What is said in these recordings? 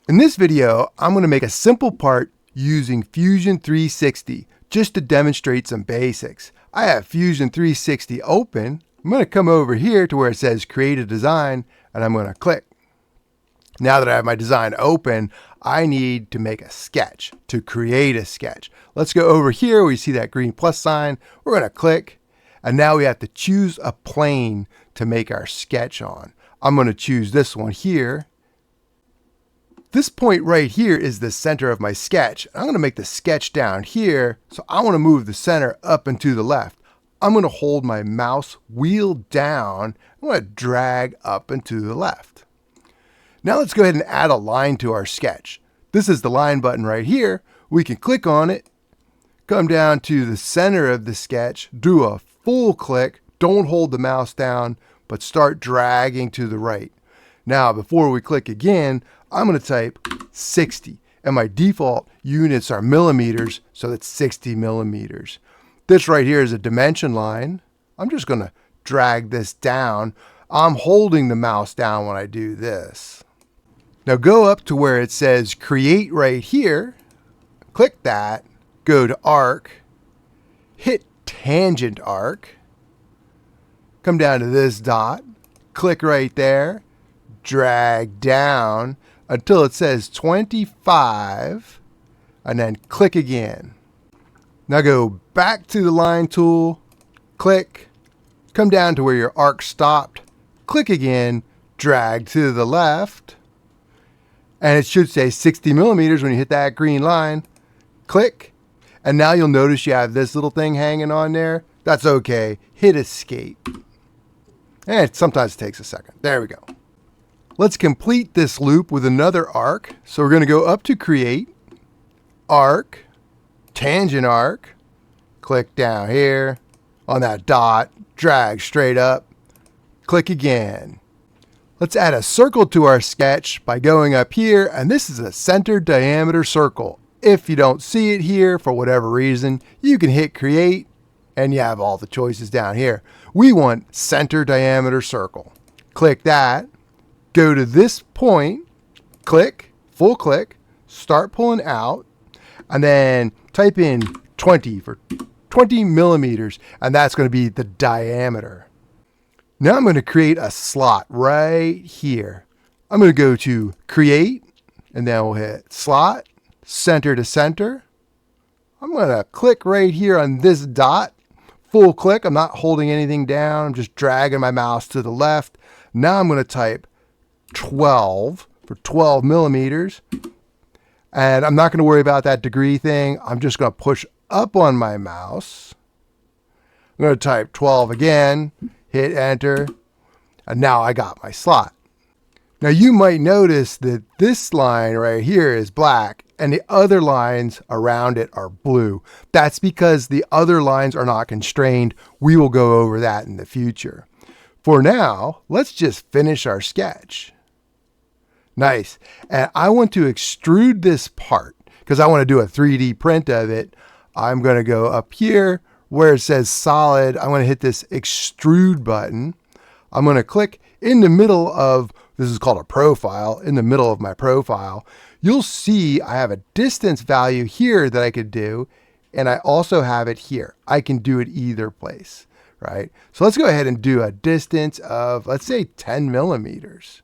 In this video, I'm going to make a simple part using Fusion 360 just to demonstrate some basics. I have Fusion 360 open. I'm going to come over here to where it says create a design and I'm going to click. Now that I have my design open, I need to make a sketch, to create a sketch. Let's go over here where you see that green plus sign. We're going to click and now we have to choose a plane to make our sketch on. I'm going to choose this one here. This point right here is the center of my sketch. I'm going to make the sketch down here, so I want to move the center up and to the left. I'm going to hold my mouse wheel down. I'm going to drag up and to the left. Now let's go ahead and add a line to our sketch. This is the line button right here. We can click on it, come down to the center of the sketch, do a full click. Don't hold the mouse down, but start dragging to the right. Now, before we click again, I'm going to type 60, and my default units are millimeters, so that's 60 millimeters. This right here is a dimension line. I'm just going to drag this down. I'm holding the mouse down when I do this. Now go up to where it says create right here, click that, go to arc, hit tangent arc, come down to this dot, click right there, drag down until it says 25 and then click again. Now go back to the line tool, click, come down to where your arc stopped, click again, drag to the left, and it should say 60 millimeters when you hit that green line, click, and now you'll notice you have this little thing hanging on there. That's okay, hit escape. And it sometimes takes a second. There we go. Let's complete this loop with another arc. So we're going to go up to create, arc, tangent arc, click down here on that dot, drag straight up, click again. Let's add a circle to our sketch by going up here, and this is a center diameter circle. If you don't see it here for whatever reason, you can hit create and you have all the choices down here. We want center diameter circle. Click that. Go to this point, click, full click, start pulling out, and then type in 20 for 20 millimeters, and that's going to be the diameter. Now I'm going to create a slot right here. I'm going to go to create, and then we'll hit slot, center to center. I'm going to click right here on this dot, full click. I'm not holding anything down. I'm just dragging my mouse to the left. Now I'm going to type 12 for 12 millimeters. And I'm not going to worry about that degree thing. I'm just going to push up on my mouse. I'm going to type 12 again, hit enter, and now I got my slot. Now you might notice that this line right here is black and the other lines around it are blue. That's because the other lines are not constrained. We will go over that in the future. For now, let's just finish our sketch. Nice. And I want to extrude this part because I want to do a 3D print of it. I'm going to go up here where it says solid. I'm going to hit this extrude button. I'm going to click in the middle of, this is called a profile, in the middle of my profile. You'll see I have a distance value here that I could do, and I also have it here. I can do it either place, right? So let's go ahead and do a distance of, let's say 10 millimeters.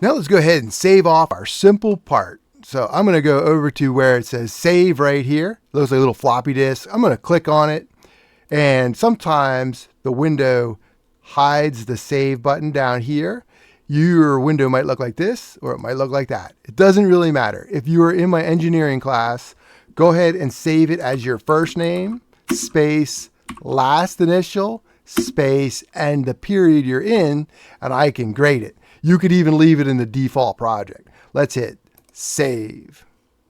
Now let's go ahead and save off our simple part. So I'm going to go over to where it says save right here. It looks like a little floppy disk. I'm going to click on it. And sometimes the window hides the save button down here. Your window might look like this, or it might look like that. It doesn't really matter. If you were in my engineering class, go ahead and save it as your first name, space, last initial, space, and the period you're in, and I can grade it. You could even leave it in the default project. Let's hit save.